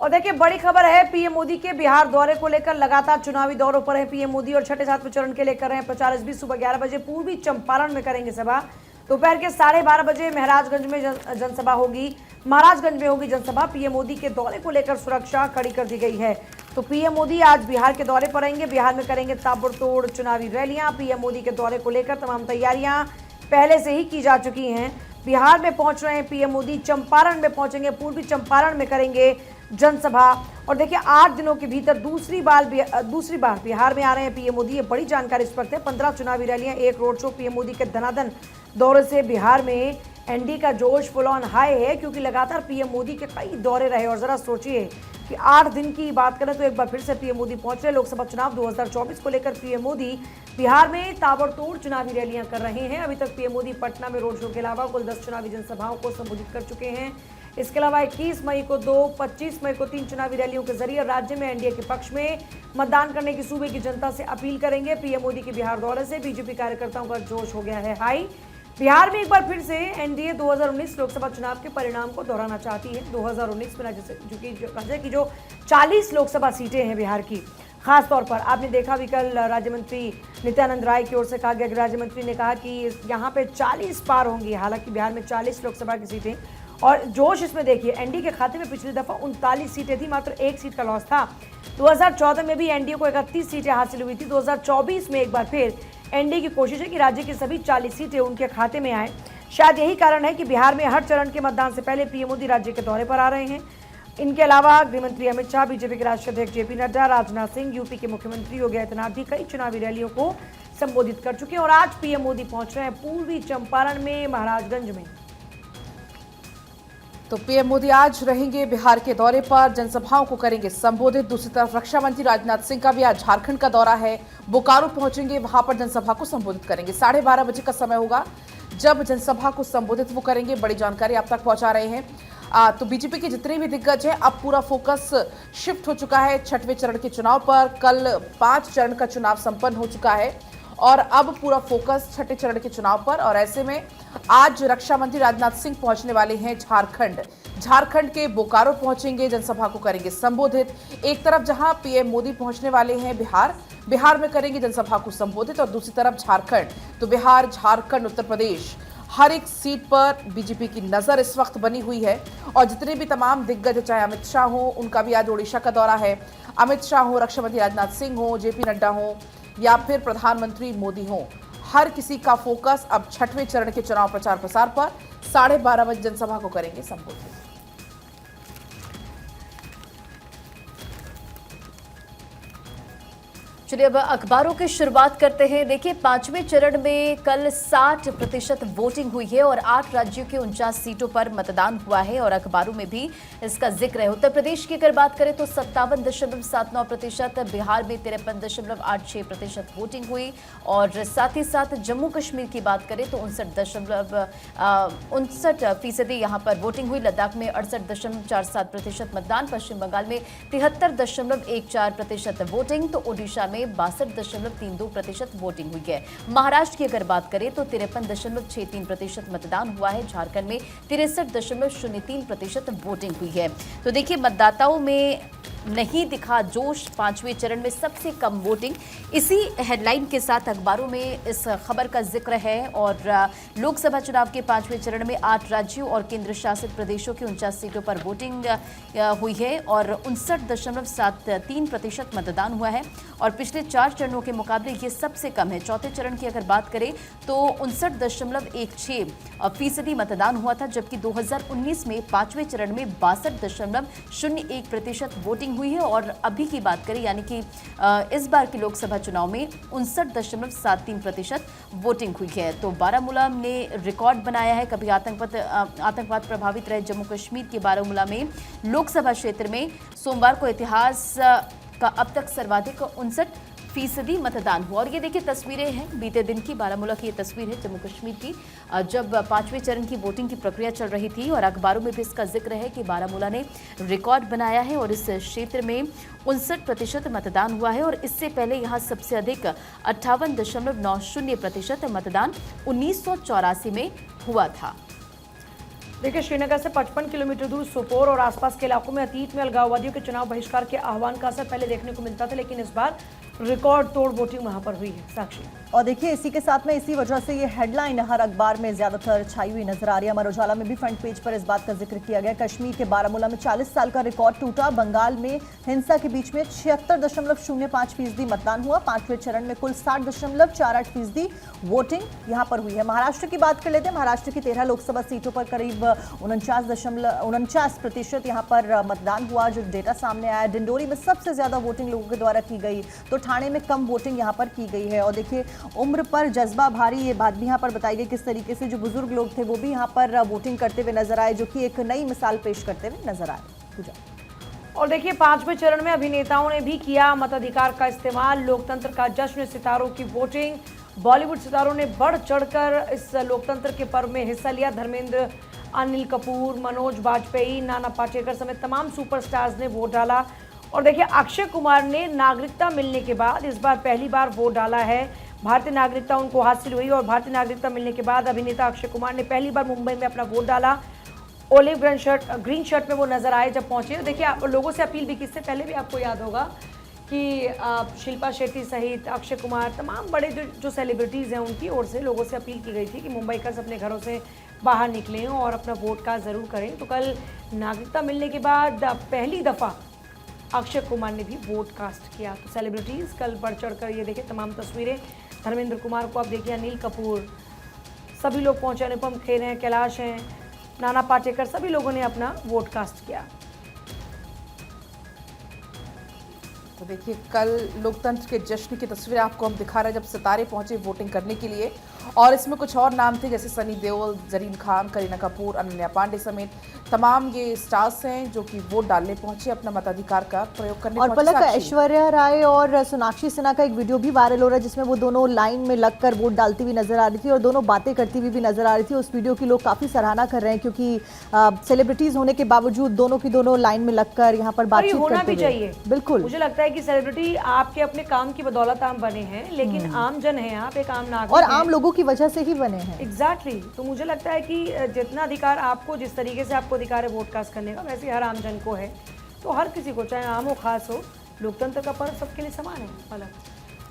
और देखिए बड़ी खबर है पीएम मोदी के बिहार दौरे को लेकर। लगातार चुनावी दौरों पर है पीएम मोदी और छठे सातवें चरण के लेकर रहे हैं प्रचार। इस बीच सुबह 11 बजे पूर्वी चंपारण में करेंगे सभा। दोपहर के 12:30 बजे महाराजगंज में जनसभा होगी। महाराजगंज में होगी जनसभा। पीएम मोदी के दौरे को लेकर सुरक्षा कड़ी कर दी गई है। तो पीएम मोदी आज बिहार के दौरे पर रहेंगे। बिहार में करेंगे ताबड़तोड़ चुनावी रैलियां। पीएम मोदी के दौरे को लेकर तमाम तैयारियां पहले से ही की जा चुकी हैं। बिहार में पहुंच रहे हैं पीएम मोदी। चंपारण में पहुंचेंगे, पूर्वी चंपारण में करेंगे जनसभा। और देखिए 8 दिनों के भीतर दूसरी बार बिहार में आ रहे हैं पीएम मोदी। ये बड़ी जानकारी इस वक्त है। 15 चुनावी रैलियां, एक रोड शो। पीएम मोदी के धनाधन दौरे से बिहार में एनडीए का जोश फुल ऑन हाई है, क्योंकि लगातार पीएम मोदी के कई दौरे रहे। और जरा सोचिए कि 8 दिन की बात करें तो एक बार फिर से पीएम मोदी पहुंच रहे। लोकसभा चुनाव 2024 को लेकर पीएम मोदी बिहार में ताबड़तोड़ चुनावी रैलियां कर रहे हैं। अभी तक पीएम मोदी पटना में रोड शो के अलावा कुल 10 चुनावी जनसभाओं को संबोधित कर चुके हैं। इसके अलावा 21 मई को 2, 25 मई को 3 चुनावी रैलियों के जरिए राज्य में एनडीए के पक्ष में मतदान करने की सूबे की जनता से अपील करेंगे। पीएम मोदी के बिहार दौरे से बीजेपी कार्यकर्ताओं का जोश हो गया है हाई। बिहार में एक बार फिर से एनडीए 2019 लोकसभा चुनाव के परिणाम को दोहराना चाहती है। 2019 में राज्य की जो 40 लोकसभा सीटें हैं बिहार की, खास तौर पर आपने देखा भी कल राज्य मंत्री नित्यानंद राय की ओर से कहा गया कि राज्य मंत्री ने कहा कि यहाँ पे 40 पार होंगी। हालांकि बिहार में 40 लोकसभा की सीटें और जोश इसमें देखिए, एनडीए के खाते में पिछली दफा 39 सीटें थी, मात्र 1 सीट का लॉस था। 2014 में भी एनडीए को 31 सीटें हासिल हुई थी। 2024 में एक बार फिर एनडीए की कोशिश है कि राज्य की सभी 40 सीटें उनके खाते में आए। शायद यही कारण है कि बिहार में हर चरण के मतदान से पहले पीएम मोदी राज्य के दौरे पर आ रहे हैं। इनके अलावा गृहमंत्री अमित शाह, बीजेपी के राष्ट्रीय अध्यक्ष जेपी नड्डा, राजनाथ सिंह, यूपी के मुख्यमंत्री योगी आदित्यनाथ भी कई चुनावी रैलियों को संबोधित कर चुके हैं। और आज पीएम मोदी पहुंच रहे हैं पूर्वी चंपारण में, महाराजगंज में। तो पीएम मोदी आज रहेंगे बिहार के दौरे पर, जनसभाओं को करेंगे संबोधित। दूसरी तरफ रक्षा मंत्री राजनाथ सिंह का भी आज झारखंड का दौरा है। बोकारो पहुंचेंगे, वहां पर जनसभा को संबोधित करेंगे। 12:30 बजे का समय होगा जब जनसभा को संबोधित वो करेंगे। बड़ी जानकारी आप तक पहुंचा रहे हैं। तो बीजेपी के जितने भी दिग्गज हैं, अब पूरा फोकस शिफ्ट हो चुका है छठवें चरण के चुनाव पर। कल 5 चरण का चुनाव संपन्न हो चुका है और अब पूरा फोकस छठे चरण के चुनाव पर। और ऐसे में आज रक्षा मंत्री राजनाथ सिंह पहुंचने वाले हैं झारखंड के बोकारो पहुंचेंगे, जनसभा को करेंगे संबोधित। एक तरफ जहां पीएम मोदी पहुंचने वाले हैं बिहार में करेंगे जनसभा को संबोधित, और दूसरी तरफ झारखंड। तो बिहार, झारखंड, उत्तर प्रदेश, हर एक सीट पर बीजेपी की नजर इस वक्त बनी हुई है। और जितने भी तमाम दिग्गज, चाहे अमित शाह हो, उनका भी आज ओडिशा का दौरा है। अमित शाह हो, रक्षा मंत्री राजनाथ सिंह हो, जेपी नड्डा हो या फिर प्रधानमंत्री मोदी हो, हर किसी का फोकस अब छठवें चरण के चुनाव प्रचार प्रसार पर। 12:30 बजे जनसभा को करेंगे संबोधित। चलिए अब अखबारों की शुरुआत करते हैं। देखिए 5वें चरण में कल 60% वोटिंग हुई है और 8 राज्यों के 49 सीटों पर मतदान हुआ है और अखबारों में भी इसका जिक्र है। उत्तर प्रदेश की अगर बात करें तो 57.79%, बिहार में 53.86% वोटिंग हुई और साथ ही साथ जम्मू कश्मीर की बात करें तो 59.59% यहाँ पर वोटिंग हुई। लद्दाख में 68.47% मतदान, पश्चिम बंगाल में 73.14% वोटिंग, तो ओडिशा में 62.32% वोटिंग हुई है। महाराष्ट्र की अगर बात करें तो 53.63% मतदान हुआ है। झारखंड में 63.03% वोटिंग हुई है। तो देखिए मतदाताओं में नहीं दिखा जोश, 5वें चरण में सबसे कम वोटिंग। इसी हेडलाइन के साथ अखबारों में इस खबर का जिक्र है। और लोकसभा चुनाव के 5वें चरण में 8 राज्यों और केंद्र शासित प्रदेशों की 49 सीटों पर वोटिंग हुई है और 59.73% मतदान हुआ है और पिछले 4 चरणों के मुकाबले ये सबसे कम है। चौथे चरण की अगर बात करें तो 59.16% मतदान हुआ था, जबकि 2019 में 5वें चरण में 62.01% वोटिंग हुई है। और अभी की बात करें यानी कि इस बार के लोकसभा चुनाव में 59.73% वोटिंग हुई है। तो बारामूला ने रिकॉर्ड बनाया है। कभी आतंकवाद प्रभावित रहे जम्मू कश्मीर के बारामूला में लोकसभा क्षेत्र में सोमवार को इतिहास का अब तक सर्वाधिक 59% मतदान हुआ। और ये देखिए तस्वीरें हैं बीते दिन की, बारामूला की ये तस्वीर है जम्मू कश्मीर की, जब 5वें चरण की वोटिंग की प्रक्रिया चल रही थी और अखबारों में भी इसका जिक्र है कि बारामूला ने रिकॉर्ड बनाया है और इस क्षेत्र में 59% मतदान हुआ है। और इससे पहले यहाँ सबसे अधिक 58.90% मतदान 1984 में हुआ था। देखिए, श्रीनगर से 55 किलोमीटर दूर सोपोर और आसपास के इलाकों में अतीत में अलगाववादियों के चुनाव बहिष्कार के आह्वान का असर पहले देखने को मिलता था, लेकिन इस बार रिकॉर्ड तोड़ वोटिंग वहां पर हुई है। साक्षी। और देखिए, इसी के साथ में इसी वजह से ये हेडलाइन हर अखबार में ज्यादातर छाई हुई नजर आ रही है। अमर उजाला में भी फ्रंट पेज पर इस बात का जिक्र किया गया। कश्मीर के बारामूला में 40 साल का रिकॉर्ड टूटा। बंगाल में हिंसा के बीच में 76.05% मतदान हुआ। 5वें चरण में कुल 60.48% वोटिंग यहां पर हुई है। महाराष्ट्र की बात कर लेते हैं। महाराष्ट्र की 13 लोकसभा सीटों पर करीब 49% यहां पर मतदान हुआ, जो डेटा सामने आया। डिंडोरी में सबसे ज्यादा वोटिंग लोगों के द्वारा की गई, तो ठाणे में कम वोटिंग यहां पर की गई है। और देखिए, उम्र पर जज्बा भारी, ये बात भी यहां पर बताई गई। किस तरीके से जो बुजुर्ग लोग थे वो भी यहां पर वोटिंग करते हुए नजर आए, जो कि एक नई मिसाल पेश करते हुए नजर आए। पूजा। और देखिए, 5वें चरण में अभिनेताओं ने भी किया मताधिकार का इस्तेमाल। लोकतंत्र का जश्न, सितारों की वोटिंग। बॉलीवुड सितारों ने बढ़ चढ़कर इस लोकतंत्र के पर्व में हिस्सा लिया। धर्मेंद्र, अनिल कपूर, मनोज बाजपेयी, नाना पाटेकर समेत तमाम सुपरस्टार्स ने वोट डाला। और देखिए, अक्षय कुमार ने नागरिकता मिलने के बाद इस बार पहली बार वोट डाला है। भारतीय नागरिकता उनको हासिल हुई और भारतीय नागरिकता मिलने के बाद अभिनेता अक्षय कुमार ने पहली बार मुंबई में अपना वोट डाला। ओलिव ग्रीन शर्ट में वो नजर आए जब पहुंचे। तो देखिए, आप लोगों से अपील भी की, इससे पहले भी आपको याद होगा कि शिल्पा शेट्टी सहित अक्षय कुमार, तमाम बड़े जो सेलिब्रिटीज़ हैं, उनकी ओर से लोगों से अपील की गई थी कि मुंबईकर्स अपने घरों से बाहर निकलें और अपना वोट कास्ट ज़रूर करें। तो कल नागरिकता मिलने के बाद पहली दफ़ा अक्षय कुमार ने भी वोट कास्ट किया। तो सेलिब्रिटीज़ कल बढ़ चढ़ कर, ये देखिए तमाम तस्वीरें। धर्मेंद्र कुमार को आप देखिए, अनिल कपूर, सभी लोग पहुंचे। अनुपम खेर हैं, कैलाश हैं, नाना पाटेकर, सभी लोगों ने अपना वोट कास्ट किया। तो देखिए, कल लोकतंत्र के जश्न की तस्वीरें आपको हम दिखा रहे हैं, जब सितारे पहुंचे वोटिंग करने के लिए। और इसमें कुछ और नाम थे, जैसे सनी देओल, जरीन खान, करीना कपूर, अनन्या पांडे समेत तमाम ये स्टार्स हैं जो कि वोट डालने पहुंचे, अपना मताधिकार का प्रयोग करने और पहुंचे। पलक, ऐश्वर्या राय और सोनाक्षी सिन्हा का एक वीडियो भी वायरल हो रहा है, जिसमें वो दोनों लाइन में लगकर वोट डालती हुई नजर आ रही थी और दोनों बातें करती हुई भी नजर आ रही थी। उस वीडियो की लोग काफी सराहना कर रहे हैं, क्योंकि सेलिब्रिटीज होने के बावजूद दोनों की दोनों लाइन में लगकर यहाँ पर बातचीत होना भी करते हुए। चाहिए। बिल्कुल, मुझे लगता है कि सेलिब्रिटी आपके अपने काम की बदौलत आम बने हैं, लेकिन आम जन है, आप एक आम नागरिक और हैं। आम लोगों की वजह से ही बने हैं। एग्जैक्टली। तो मुझे लगता है कि जितना अधिकार आपको, जिस तरीके से आपको अधिकार है वोट कास्ट करने का, वैसे हर आम जन को है। तो हर किसी को, चाहे आम हो खास हो, लोकतंत्र का पर्व सबके लिए समान है। पलक।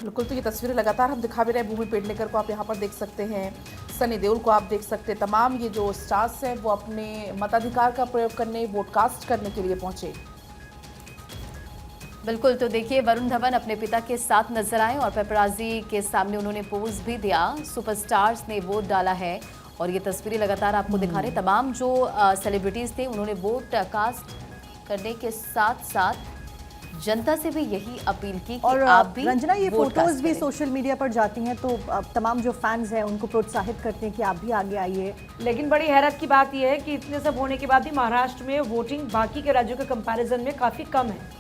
बिल्कुल, तो ये तस्वीरें लगातार हम दिखा भी रहे हैं। भूमि पेडनेकर को आप यहाँ पर देख सकते हैं, सनी देओल को आप देख सकते हैं। तमाम ये जो स्टार्स हैं वो अपने मताधिकार का प्रयोग करने, वोट कास्ट करने के लिए पहुंचे। बिल्कुल, तो देखिए, वरुण धवन अपने पिता के साथ नजर आए और पेपराजी के सामने उन्होंने पोज भी दिया। सुपरस्टार्स ने वोट डाला है और ये तस्वीरें लगातार आपको दिखा रहे हैं। तमाम जो सेलिब्रिटीज थे, उन्होंने वोट कास्ट करने के साथ साथ जनता से भी यही अपील की कि और आप भी रंजना, ये वोट फोटोज कास्ट भी करें। सोशल मीडिया पर जाती हैं, तो तमाम जो फैंस हैं उनको प्रोत्साहित करते हैं कि आप भी आगे आइए। लेकिन बड़ी हैरत की बात यह है कि इतने सब होने के बाद भी महाराष्ट्र में वोटिंग बाकी के राज्यों के कंपैरिजन में काफी कम है।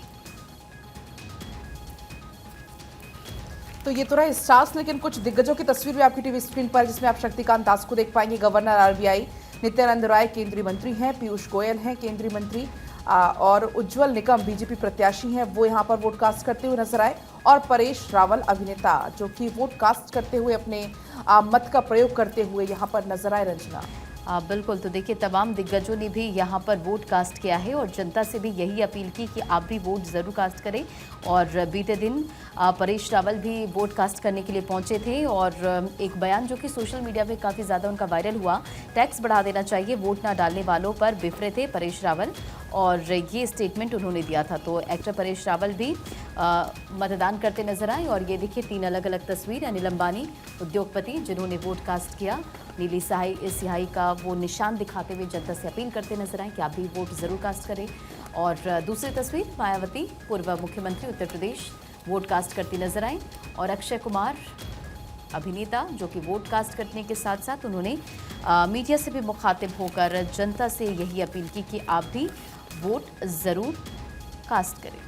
तो ये तो रहा स्टार्स, लेकिन कुछ दिग्गजों की तस्वीर भी आपकी टीवी स्क्रीन पर, जिसमें आप शक्तिकांत दास को देख पाएंगे। गवर्नर आरबीआई नित्यानंद राय केंद्रीय मंत्री हैं, पीयूष गोयल हैं केंद्रीय मंत्री, और उज्जवल निकम बीजेपी प्रत्याशी हैं, वो यहाँ पर वोट कास्ट करते हुए नजर आए। और परेश रावल अभिनेता, जो कि वोट कास्ट करते हुए अपने मत का प्रयोग करते हुए यहाँ पर नजर आए। रंजना। बिल्कुल, तो देखिए, तमाम दिग्गजों ने भी यहाँ पर वोट कास्ट किया है और जनता से भी यही अपील की कि आप भी वोट ज़रूर कास्ट करें। और बीते दिन परेश रावल भी वोट कास्ट करने के लिए पहुँचे थे और एक बयान जो कि सोशल मीडिया पे काफ़ी ज़्यादा उनका वायरल हुआ, टैक्स बढ़ा देना चाहिए, वोट ना डालने वालों पर बिफरे थे परेश रावल, और ये स्टेटमेंट उन्होंने दिया था। तो एक्टर परेश रावल भी मतदान करते नजर आए। और ये देखिए, 3 अलग अलग तस्वीर। अनिल अंबानी, उद्योगपति, जिन्होंने वोट कास्ट किया, नीली स्याही का वो निशान दिखाते हुए जनता से अपील करते नजर आए कि आप भी वोट ज़रूर कास्ट करें। और दूसरी तस्वीर, मायावती, पूर्व मुख्यमंत्री उत्तर प्रदेश, वोट कास्ट करती नजर आई। और अक्षय कुमार अभिनेता, जो कि वोट कास्ट करने के साथ साथ उन्होंने मीडिया से भी मुखातिब होकर जनता से यही अपील की कि आप भी वोट ज़रूर कास्ट करें।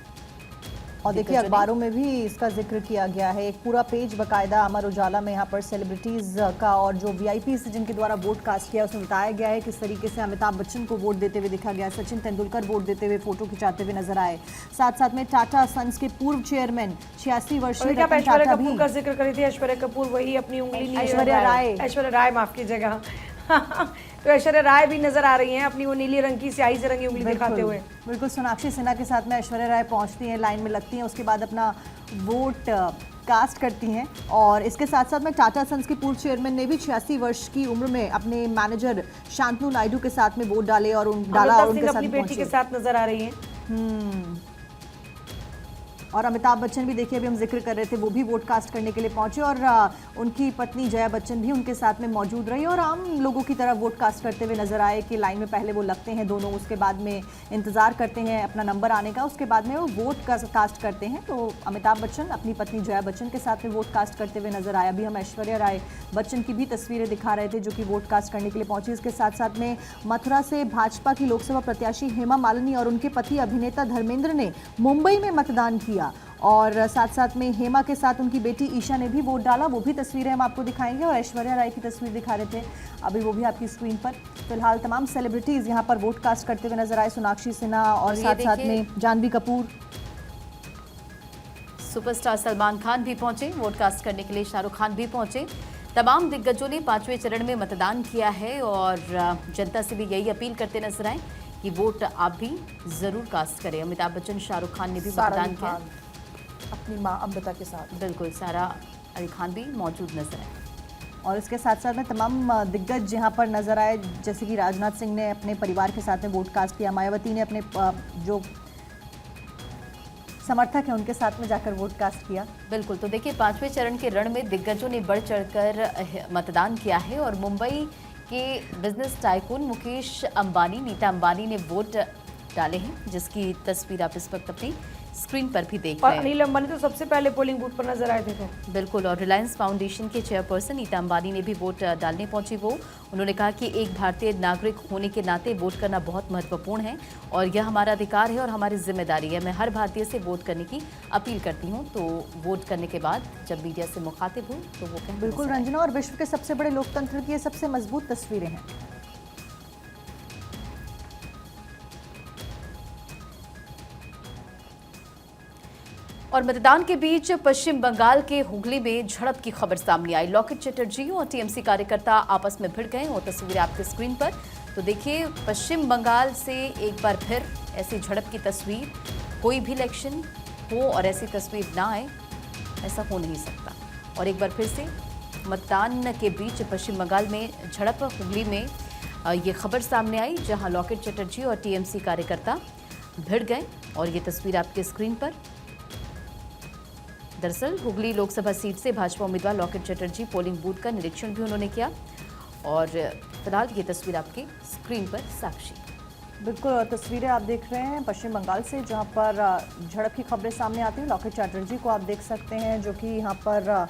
और देखिए, अखबारों में भी इसका जिक्र किया गया है। एक पूरा पेज बकायदा अमर उजाला में यहाँ पर सेलिब्रिटीज का और जो वीआईपी जिनके द्वारा वोट कास्ट किया, उसमें बताया गया है किस तरीके से अमिताभ बच्चन को वोट देते हुए दिखा गया, सचिन तेंदुलकर वोट देते हुए फोटो खिंचाते हुए नजर आए। साथ साथ में टाटा सन्स के पूर्व चेयरमैन 86 वर्षीय ऐश्वर्या कपूर का जिक्र करी थी। ऐश्वर्या कपूर वही अपनी उंगली ऐश्वर्या राय माफ कीजिएगा, तो ऐश्वर्या राय भी नजर आ रही हैं अपनी वो नीली रंग की स्याही से रंगी उंगली दिखाते हुए। बिल्कुल सोनाक्षी सिन्हा के साथ में ऐश्वर्या राय पहुंचती हैं, लाइन में लगती हैं, उसके बाद अपना वोट कास्ट करती हैं। और इसके साथ साथ में टाटा सन्स के पूर्व चेयरमैन ने भी 86 वर्ष की उम्र में अपने मैनेजर शांतनु नायडू के साथ में वोट डाले और उनके साथ अपनी बेटी के साथ नजर आ रही हैं। और अमिताभ बच्चन भी देखिए, अभी हम जिक्र कर रहे थे, वो भी वोट कास्ट करने के लिए पहुंचे और उनकी पत्नी जया बच्चन भी उनके साथ में मौजूद रही और आम लोगों की तरह वोट कास्ट करते हुए नजर आए कि लाइन में पहले वो लगते हैं दोनों, उसके बाद में इंतजार करते हैं अपना नंबर आने का, उसके बाद में वो वोट कास्ट करते हैं। तो अमिताभ बच्चन अपनी पत्नी जया बच्चन के साथ में वोट कास्ट करते हुए नजर आए। अभी हम ऐश्वर्या राय बच्चन की भी तस्वीरें दिखा रहे थे जो कि वोट कास्ट करने के लिए पहुंची। इसके साथ साथ में मथुरा से भाजपा की लोकसभा प्रत्याशी हेमा मालिनी और उनके पति अभिनेता धर्मेंद्र ने मुंबई में मतदान किया और साथ साथ में हेमा के साथ उनकी बेटी ईशा ने भी वोट डाला। वो भी तस्वीरें हम आपको दिखाएंगे और ऐश्वर्या राय की तस्वीर दिखा रहे थे अभी, वो भी आपकी स्क्रीन पर। फिलहाल तमाम सेलिब्रिटीज यहां पर वोट कास्ट करते हुए नजर आए, सोनाक्षी सिन्हा और साथ साथ में जानवी कपूर, सुपरस्टार सलमान खान भी पहुंचे वोट कास्ट करने के लिए, शाहरुख खान भी पहुंचे। तमाम दिग्गजों ने 5वें चरण में मतदान किया है और जनता से भी यही अपील करते नजर आए कि वोट आप भी जरूर कास्ट करें। अमिताभ बच्चन, शाहरुख खान ने भी मतदान किया अपनी मां अमृता के साथ। बिल्कुल, सारा अली खान भी मौजूद नजर आए। और इसके साथ साथ में तमाम दिग्गज यहाँ पर नजर आए, जैसे कि राजनाथ सिंह ने अपने परिवार के साथ में वोट कास्ट किया, मायावती ने अपने जो समर्थक हैं उनके साथ में जाकर वोट कास्ट किया। बिल्कुल, तो देखिए 5वें चरण के रण में दिग्गजों ने बढ़ चढ़कर मतदान किया है और मुंबई के बिजनेस टाइकून मुकेश अंबानी, नीता अंबानी ने वोट डाले हैं, जिसकी तस्वीर आप इस वक्त अपनी स्क्रीन पर भी देख और रहे हैं। अनिल अंबानी तो सबसे पहले पोलिंग बूथ पर नजर आए थे। तो बिल्कुल, और रिलायंस फाउंडेशन के चेयरपर्सन नीता अंबानी ने भी वोट डालने पहुंची। उन्होंने कहा कि एक भारतीय नागरिक होने के नाते वोट करना बहुत महत्वपूर्ण है और यह हमारा अधिकार है और हमारी जिम्मेदारी है। मैं हर भारतीय से वोट करने की अपील करती हूं। तो वोट करने के बाद जब मीडिया से मुखातिब हुई तो वो कहते बिल्कुल रंजना, और विश्व के सबसे बड़े लोकतंत्र की ये सबसे मजबूत तस्वीरें हैं। और मतदान के बीच पश्चिम बंगाल के हुगली में झड़प की खबर सामने आई। लॉकेट चटर्जी और टीएमसी कार्यकर्ता आपस में भिड़ गए, वो तस्वीरें आपके स्क्रीन पर। तो देखिए, पश्चिम बंगाल से एक बार फिर ऐसी झड़प की तस्वीर। कोई भी इलेक्शन हो और ऐसी तस्वीर ना आए, ऐसा हो नहीं सकता। और एक बार फिर से मतदान के बीच पश्चिम बंगाल में झड़प, हुगली में ये खबर सामने आई, जहां लॉकेट चटर्जी और टीएमसी कार्यकर्ता भिड़ गए और ये तस्वीर आपके स्क्रीन पर। दरअसल हुगली लोकसभा सीट से भाजपा उम्मीदवार लॉकेट चटर्जी पोलिंग बूथ का निरीक्षण भी उन्होंने किया और फिलहाल ये तस्वीर आपकी स्क्रीन पर साक्षी। बिल्कुल, तस्वीरें आप देख रहे हैं पश्चिम बंगाल से, जहां पर झड़प की खबरें सामने आती हैं। लॉकेट चटर्जी को आप देख सकते हैं जो कि यहां पर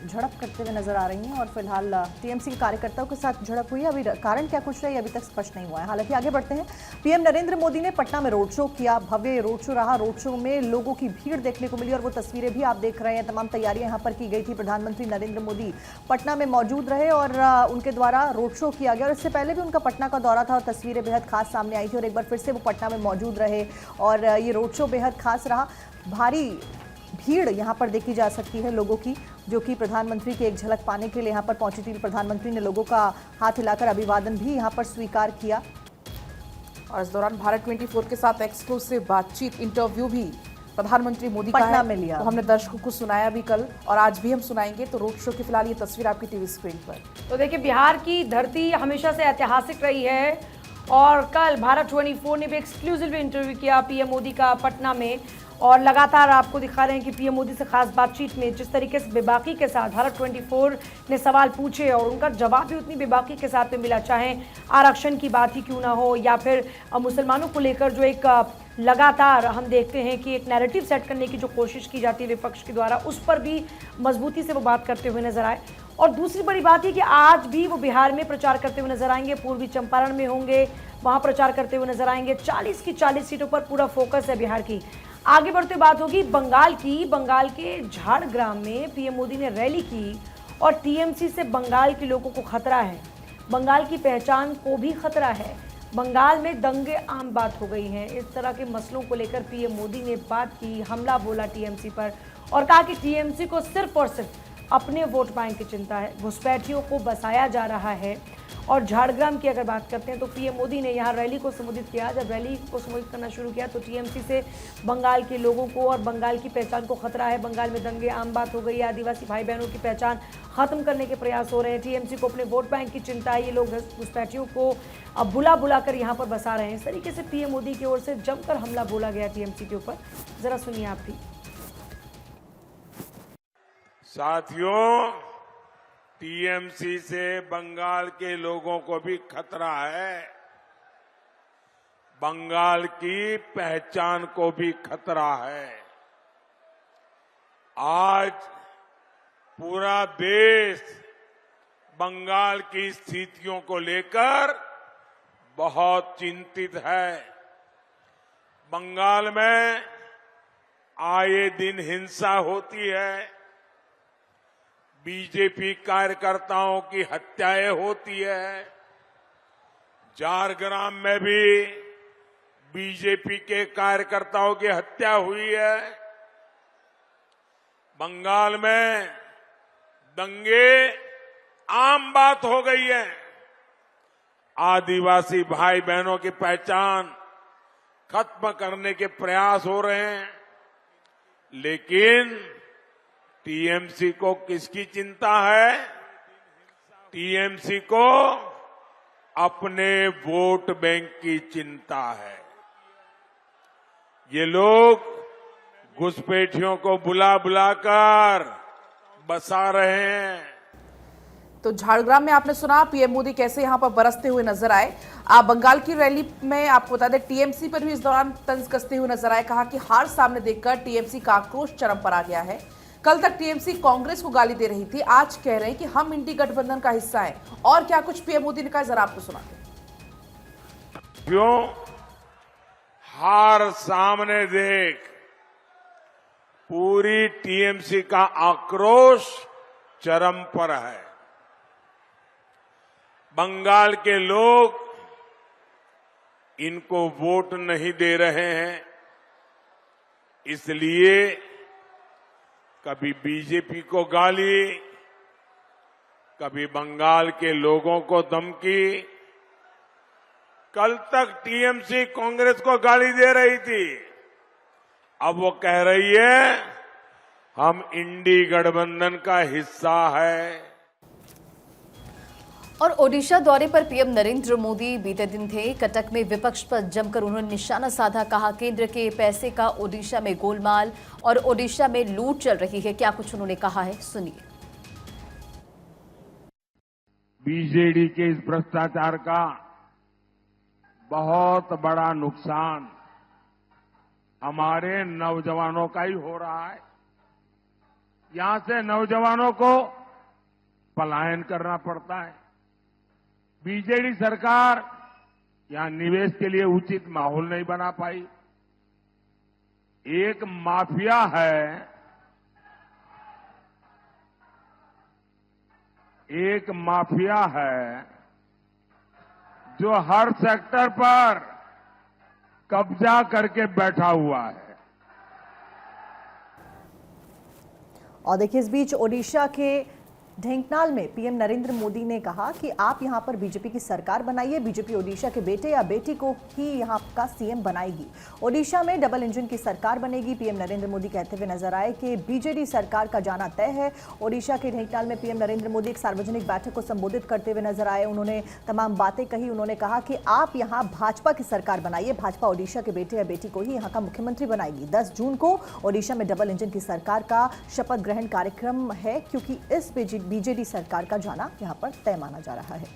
झड़प करते हुए नजर आ रही हैं और फिलहाल टीएमसी के कार्यकर्ताओं के साथ झड़प हुई है। अभी कारण क्या कुछ रही अभी तक स्पष्ट नहीं हुआ है। हालांकि आगे बढ़ते हैं। पीएम नरेंद्र मोदी ने पटना में रोड शो किया, भव्य रोड शो रहा। रोड शो में लोगों की भीड़ देखने को मिली और वो तस्वीरें भी आप देख रहे हैं। तमाम तैयारियां यहाँ पर की गई थी। प्रधानमंत्री नरेंद्र मोदी पटना में मौजूद रहे और उनके द्वारा रोड शो किया गया और इससे पहले भी उनका पटना का दौरा था और तस्वीरें बेहद खास सामने आई थी और एक बार फिर से वो पटना में मौजूद रहे और ये रोड शो बेहद खास रहा। भारी भीड़ यहाँ पर देखी जा सकती है लोगों की, जो कि प्रधानमंत्री की एक झलक पाने के लिए यहाँ पर पहुंची थी। प्रधानमंत्री ने लोगों का हाथ हिलाकर अभिवादन भी यहाँ पर स्वीकार किया। और इस दौरान भारत 24 के साथ एक्सक्लूसिव बातचीत, इंटरव्यू भी प्रधानमंत्री मोदी का पटना है, में लिया। तो हमने दर्शकों को सुनाया भी कल और आज भी हम सुनाएंगे। तो रोड शो की फिलहाल ये तस्वीर आपकी टीवी स्क्रीन पर। तो देखिए, बिहार की धरती हमेशा से ऐतिहासिक रही है और कल भारत 24 ने भी एक्सक्लूसिव इंटरव्यू किया पीएम मोदी का पटना में और लगातार आपको दिखा रहे हैं कि पीएम मोदी से खास बातचीत में जिस तरीके से बेबाकी के साथ भारत 24 ने सवाल पूछे और उनका जवाब भी उतनी बेबाकी के साथ में मिला, चाहे आरक्षण की बात ही क्यों ना हो या फिर मुसलमानों को लेकर जो एक लगातार हम देखते हैं कि एक नैरेटिव सेट करने की जो कोशिश की जाती है विपक्ष के द्वारा, उस पर भी मजबूती से वो बात करते हुए नजर आए। और दूसरी बड़ी बात है कि आज भी वो बिहार में प्रचार करते हुए नजर आएंगे, पूर्वी चंपारण में होंगे, वहाँ प्रचार करते हुए नजर आएंगे। 40 की 40 सीटों पर पूरा फोकस है बिहार की। आगे बढ़ते बात होगी बंगाल की। बंगाल के झाड़ग्राम में पीएम मोदी ने रैली की और टीएमसी से बंगाल के लोगों को खतरा है, बंगाल की पहचान को भी खतरा है। बंगाल में दंगे आम बात हो गई हैं। इस तरह के मसलों को लेकर पीएम मोदी ने बात की, हमला बोला टीएमसी पर और कहा कि टीएमसी को सिर्फ और सिर्फ अपने वोट बैंक की चिंता है, घुसपैठियों को बसाया जा रहा है। और झाड़ग्राम की अगर बात करते हैं तो पीएम मोदी ने यहाँ रैली को संबोधित किया। जब रैली को संबोधित करना शुरू किया तो टीएमसी से बंगाल के लोगों को और बंगाल की पहचान को खतरा है। बंगाल में दंगे आम बात हो गई है। आदिवासी भाई बहनों की पहचान खत्म करने के प्रयास हो रहे हैं। टीएमसी को अपने वोट बैंक की चिंता है। ये लोग घुसपैठियों को अब बुला कर यहाँ पर बसा रहे हैं। इस तरीके से पीएम मोदी की ओर से जमकर हमला बोला गया टीएमसी के ऊपर। जरा सुनिए आप भी। साथियों, टीएमसी से बंगाल के लोगों को भी खतरा है। बंगाल की पहचान को भी खतरा है। आज पूरा देश बंगाल की स्थितियों को लेकर बहुत चिंतित है। बंगाल में आए दिन हिंसा होती है। बीजेपी कार्यकर्ताओं की हत्याएं होती है। झारग्राम में भी बीजेपी के कार्यकर्ताओं की हत्या हुई है। बंगाल में दंगे आम बात हो गई है। आदिवासी भाई बहनों की पहचान खत्म करने के प्रयास हो रहे हैं। लेकिन टीएमसी को किसकी चिंता है? टीएमसी को अपने वोट बैंक की चिंता है। ये लोग घुसपैठियों को बुलाकर बसा रहे हैं। तो झाड़ग्राम में आपने सुना पीएम मोदी कैसे यहां पर बरसते हुए नजर आए। आप बंगाल की रैली में आपको बता दें टीएमसी पर भी इस दौरान तंज कसते हुए नजर आए। कहा कि हार सामने देखकर टीएमसी का आक्रोश चरम पर आ गया है। कल तक टीएमसी कांग्रेस को गाली दे रही थी, आज कह रहे हैं कि हम इंडी गठबंधन का हिस्सा हैं। और क्या कुछ पीएम मोदी ने कहा, जरा आपको सुनाते हैं। क्यों हार सामने देख पूरी टीएमसी का आक्रोश चरम पर है। बंगाल के लोग इनको वोट नहीं दे रहे हैं, इसलिए कभी बीजेपी को गाली, कभी बंगाल के लोगों को धमकी। कल तक टीएमसी कांग्रेस को गाली दे रही थी, अब वो कह रही है हम इंडी गठबंधन का हिस्सा है। और ओडिशा दौरे पर पीएम नरेंद्र मोदी बीते दिन थे। कटक में विपक्ष पर जमकर उन्होंने निशाना साधा। कहा केंद्र के पैसे का ओडिशा में गोलमाल और ओडिशा में लूट चल रही है। क्या कुछ उन्होंने कहा है, सुनिए। बीजेडी के इस भ्रष्टाचार का बहुत बड़ा नुकसान हमारे नौजवानों का ही हो रहा है। यहां से नौजवानों को पलायन करना पड़ता है। बीजेडी सरकार यहां निवेश के लिए उचित माहौल नहीं बना पाई। एक माफिया है, जो हर सेक्टर पर कब्जा करके बैठा हुआ है। और देखिए, इस बीच ओडिशा के ढेंकनाल में पीएम नरेंद्र मोदी ने कहा कि आप यहां पर बीजेपी की सरकार बनाइए, बीजेपी ओडिशा के बेटे या बेटी को ही यहां का सीएम बनाएगी। ओडिशा में डबल इंजन की सरकार बनेगी। पीएम नरेंद्र मोदी कहते हुए नजर आए कि बीजेडी सरकार का जाना तय है। ओडिशा के ढेंकनाल में पीएम नरेंद्र मोदी एक सार्वजनिक बैठक को संबोधित करते हुए नजर आए। उन्होंने तमाम बातें कही। उन्होंने कहा कि आप यहाँ भाजपा की सरकार बनाइए, भाजपा ओडिशा के बेटे या बेटी को ही यहाँ का मुख्यमंत्री बनाएगी। 10 जून को ओडिशा में डबल इंजन की सरकार का शपथ ग्रहण कार्यक्रम है, क्योंकि इस बीजेडी सरकार का जाना यहां पर तय माना जा रहा है।